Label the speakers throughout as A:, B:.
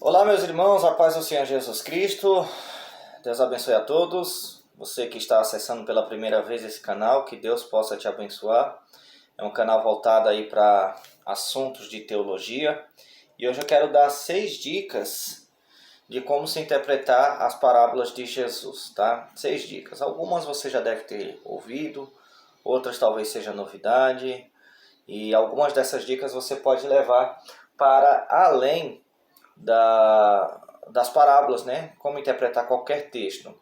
A: Olá, meus irmãos, a paz do Senhor Jesus Cristo. Deus abençoe a todos. Você que está acessando pela primeira vez esse canal, que Deus possa te abençoar. É um canal voltado aí para assuntos de teologia. E hoje eu quero dar 6 dicas de como se interpretar as parábolas de Jesus, tá? 6 dicas. Algumas você já deve ter ouvido, outras talvez seja novidade. E algumas dessas dicas você pode levar para além das parábolas, né? Como interpretar qualquer texto.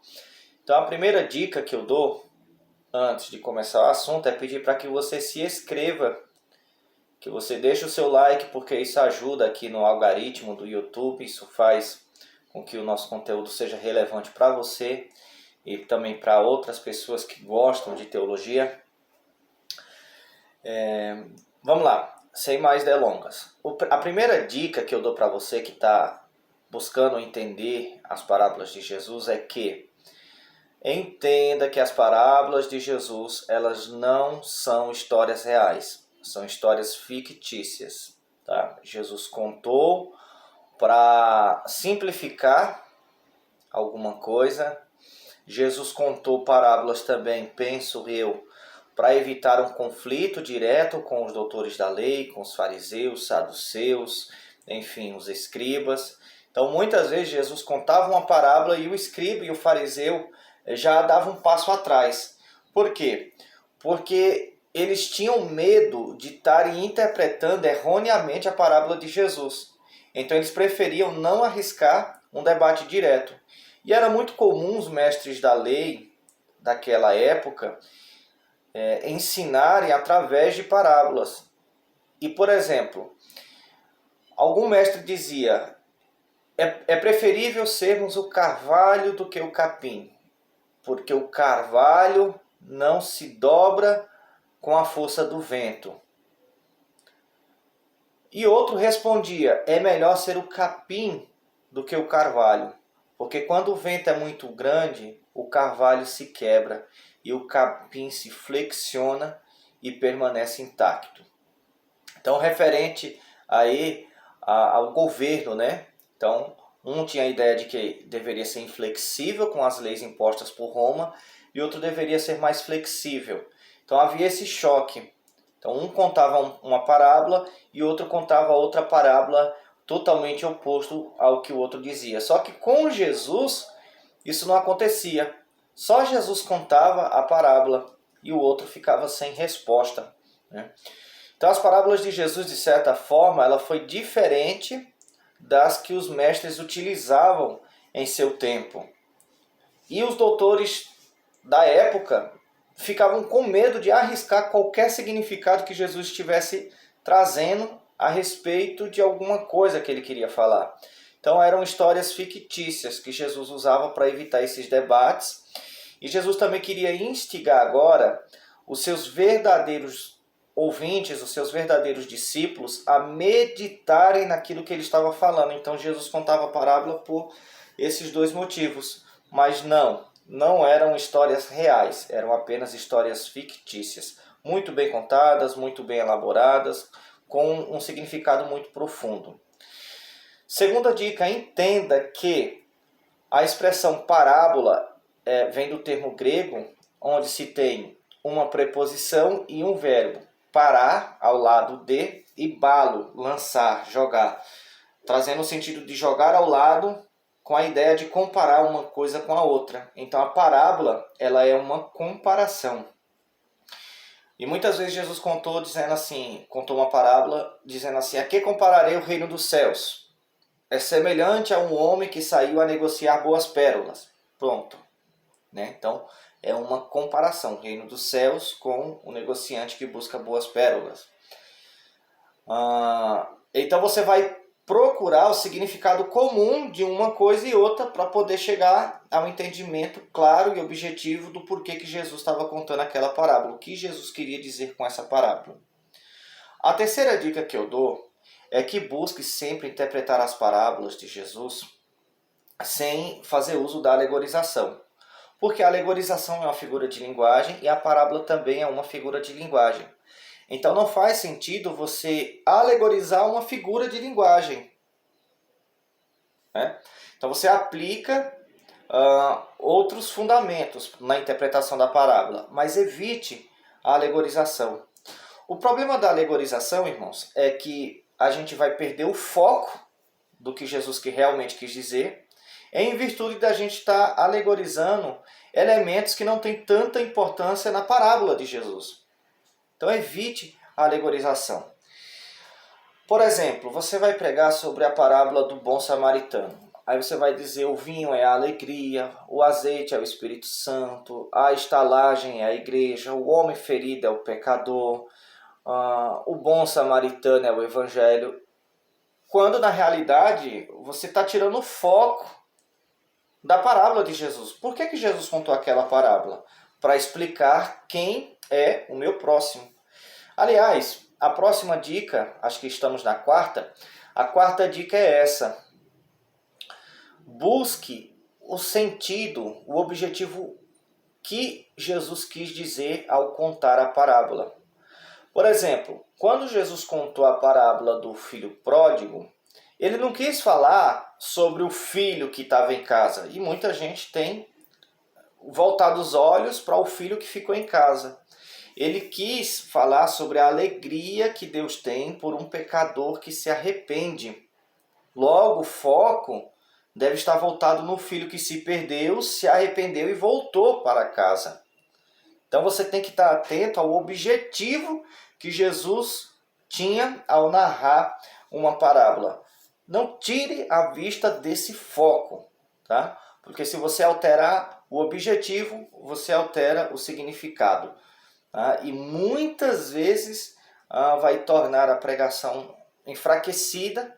A: Então a primeira dica que eu dou antes de começar o assunto é pedir para que você se inscreva, que você deixe o seu like, porque isso ajuda aqui no algoritmo do YouTube, isso faz com que o nosso conteúdo seja relevante para você e também para outras pessoas que gostam de teologia. Vamos lá, sem mais delongas. A primeira dica que eu dou para você que está buscando entender as parábolas de Jesus é que entenda que as parábolas de Jesus, elas não são histórias reais, são histórias fictícias, tá? Jesus contou para simplificar alguma coisa. Jesus contou parábolas também, penso eu, para evitar um conflito direto com os doutores da lei, com os fariseus, saduceus, enfim, os escribas. Então, muitas vezes, Jesus contava uma parábola e o escriba e o fariseu já davam um passo atrás. Por quê? Porque eles tinham medo de estarem interpretando erroneamente a parábola de Jesus. Então, eles preferiam não arriscar um debate direto. E era muito comum os mestres da lei daquela época ensinarem através de parábolas. E, por exemplo, algum mestre dizia: é preferível sermos o carvalho do que o capim, porque o carvalho não se dobra com a força do vento. E outro respondia: é melhor ser o capim do que o carvalho, porque quando o vento é muito grande, o carvalho se quebra e o capim se flexiona e permanece intacto. Então, referente aí ao governo, né? Então, um tinha a ideia de que deveria ser inflexível com as leis impostas por Roma e outro deveria ser mais flexível. Então, havia esse choque. Então, um contava uma parábola e outro contava outra parábola totalmente oposto ao que o outro dizia. Só que com Jesus, isso não acontecia. Só Jesus contava a parábola e o outro ficava sem resposta, né? Então, as parábolas de Jesus, de certa forma, ela foi diferente das que os mestres utilizavam em seu tempo. E os doutores da época ficavam com medo de arriscar qualquer significado que Jesus estivesse trazendo a respeito de alguma coisa que ele queria falar. Então eram histórias fictícias que Jesus usava para evitar esses debates. E Jesus também queria instigar agora os seus verdadeiros ouvintes, os seus verdadeiros discípulos, a meditarem naquilo que ele estava falando. Então Jesus contava a parábola por esses dois motivos. Mas não eram histórias reais, eram apenas histórias fictícias, muito bem contadas, muito bem elaboradas, com um significado muito profundo. Segunda dica: entenda que a expressão parábola vem do termo grego, onde se tem uma preposição e um verbo. Parar, ao lado de, e balo, lançar, jogar, trazendo o sentido de jogar ao lado, com a ideia de comparar uma coisa com a outra. Então a parábola, ela é uma comparação. E muitas vezes Jesus contou uma parábola dizendo assim: a que compararei o reino dos céus? É semelhante a um homem que saiu a negociar boas pérolas. Pronto, né? Então é uma comparação, o reino dos céus com o negociante que busca boas pérolas. Então você vai procurar o significado comum de uma coisa e outra para poder chegar ao entendimento claro e objetivo do porquê que Jesus estava contando aquela parábola, o que Jesus queria dizer com essa parábola. A terceira dica que eu dou é que busque sempre interpretar as parábolas de Jesus sem fazer uso da alegorização. Porque a alegorização é uma figura de linguagem e a parábola também é uma figura de linguagem. Então não faz sentido você alegorizar uma figura de linguagem. né? Então você aplica outros fundamentos na interpretação da parábola, mas evite a alegorização. O problema da alegorização, irmãos, é que a gente vai perder o foco do que Jesus realmente quis dizer, em virtude da gente estar alegorizando elementos que não têm tanta importância na parábola de Jesus. Então evite a alegorização. Por exemplo, você vai pregar sobre a parábola do bom samaritano. Aí você vai dizer o vinho é a alegria, o azeite é o Espírito Santo, a estalagem é a igreja, o homem ferido é o pecador, o bom samaritano é o evangelho. Quando na realidade você está tirando o foco da parábola de Jesus. Por que Jesus contou aquela parábola? Para explicar quem é o meu próximo. Aliás, a próxima dica, acho que estamos na quarta, a quarta dica é essa. Busque o sentido, o objetivo que Jesus quis dizer ao contar a parábola. Por exemplo, quando Jesus contou a parábola do filho pródigo, ele não quis falar sobre o filho que estava em casa. E muita gente tem voltado os olhos para o filho que ficou em casa. Ele quis falar sobre a alegria que Deus tem por um pecador que se arrepende. Logo, o foco deve estar voltado no filho que se perdeu, se arrependeu e voltou para casa. Então você tem que estar atento ao objetivo que Jesus tinha ao narrar uma parábola. Não tire a vista desse foco, tá? Porque se você alterar o objetivo, você altera o significado. Tá? E muitas vezes vai tornar a pregação enfraquecida,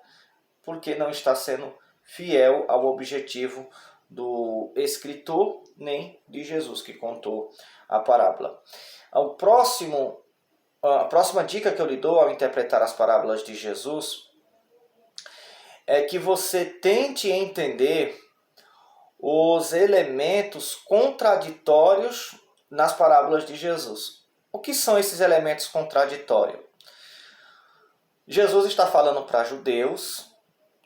A: porque não está sendo fiel ao objetivo do escritor, nem de Jesus que contou a parábola. A próxima dica que eu lhe dou ao interpretar as parábolas de Jesus é que você tente entender os elementos contraditórios nas parábolas de Jesus. O que são esses elementos contraditórios? Jesus está falando para judeus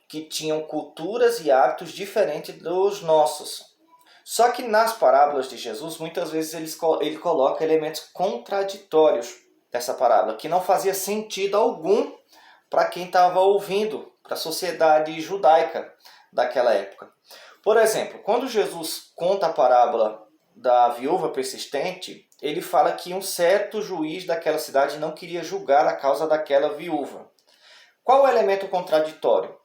A: que tinham culturas e hábitos diferentes dos nossos. Só que nas parábolas de Jesus, muitas vezes ele coloca elementos contraditórios dessa parábola, que não fazia sentido algum para quem estava ouvindo, para a sociedade judaica daquela época. Por exemplo, quando Jesus conta a parábola da viúva persistente, ele fala que um certo juiz daquela cidade não queria julgar a causa daquela viúva. Qual o elemento contraditório?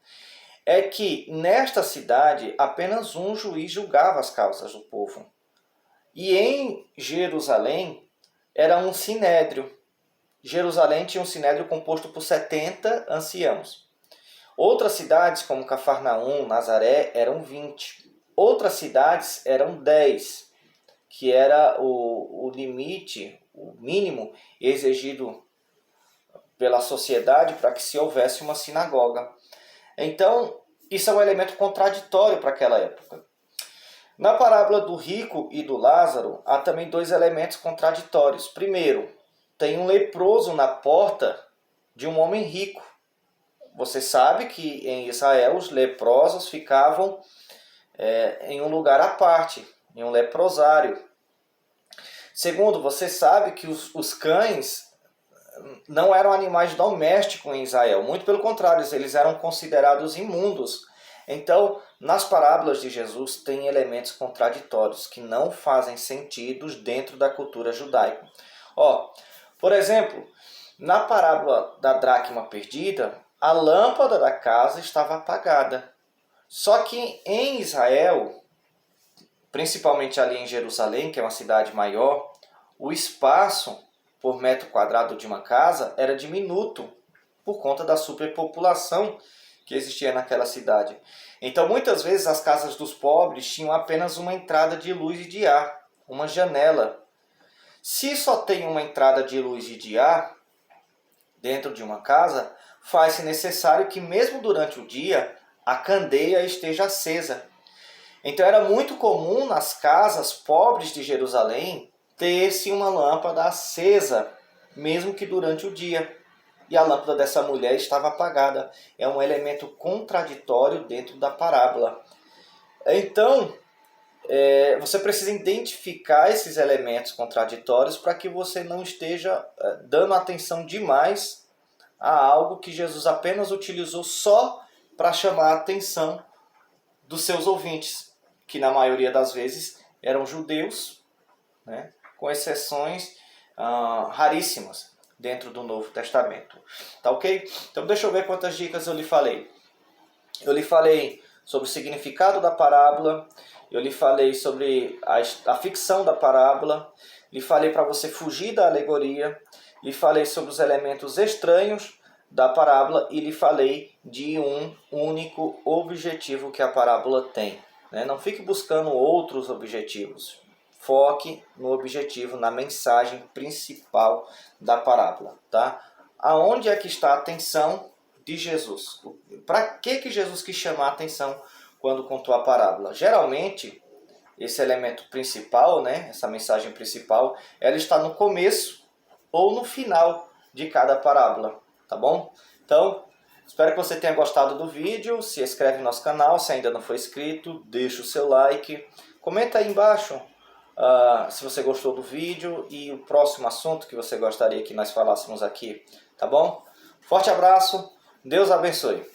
A: É que nesta cidade apenas um juiz julgava as causas do povo. E em Jerusalém era um sinédrio. Jerusalém tinha um sinédrio composto por 70 anciãos. Outras cidades, como Cafarnaum, Nazaré, eram 20. Outras cidades eram 10, que era o limite, o mínimo exigido pela sociedade para que se houvesse uma sinagoga. Então, isso é um elemento contraditório para aquela época. Na parábola do rico e do Lázaro, há também dois elementos contraditórios. Primeiro, tem um leproso na porta de um homem rico. Você sabe que em Israel os leprosos ficavam em um lugar à parte, em um leprosário. Segundo, você sabe que os cães não eram animais domésticos em Israel. Muito pelo contrário, eles eram considerados imundos. Então, nas parábolas de Jesus tem elementos contraditórios que não fazem sentido dentro da cultura judaica. Por exemplo, na parábola da dracma perdida, a lâmpada da casa estava apagada. Só que em Israel, principalmente ali em Jerusalém, que é uma cidade maior, o espaço por metro quadrado de uma casa era diminuto por conta da superpopulação que existia naquela cidade. Então, muitas vezes, as casas dos pobres tinham apenas uma entrada de luz e de ar, uma janela. Se só tem uma entrada de luz e de ar dentro de uma casa, faz-se necessário que, mesmo durante o dia, a candeia esteja acesa. Então, era muito comum nas casas pobres de Jerusalém ter-se uma lâmpada acesa, mesmo que durante o dia. e a lâmpada dessa mulher estava apagada. É um elemento contraditório dentro da parábola. Então, você precisa identificar esses elementos contraditórios para que você não esteja dando atenção demais a algo que Jesus apenas utilizou só para chamar a atenção dos seus ouvintes, que na maioria das vezes eram judeus, né, com exceções raríssimas dentro do Novo Testamento. Tá ok? Então deixa eu ver quantas dicas eu lhe falei. Eu lhe falei sobre o significado da parábola, eu lhe falei sobre a ficção da parábola, lhe falei para você fugir da alegoria, lhe falei sobre os elementos estranhos da parábola e lhe falei de um único objetivo que a parábola tem. Né? Não fique buscando outros objetivos. Foque no objetivo, na mensagem principal da parábola. Tá? Aonde é que está a atenção de Jesus? Para que Jesus quis chamar a atenção quando contou a parábola? Geralmente, esse elemento principal, né, essa mensagem principal, ela está no começo ou no final de cada parábola, tá bom? Então, espero que você tenha gostado do vídeo. Se inscreve no nosso canal, se ainda não for inscrito, deixa o seu like. Comenta aí embaixo se você gostou do vídeo e o próximo assunto que você gostaria que nós falássemos aqui, tá bom? Forte abraço, Deus abençoe.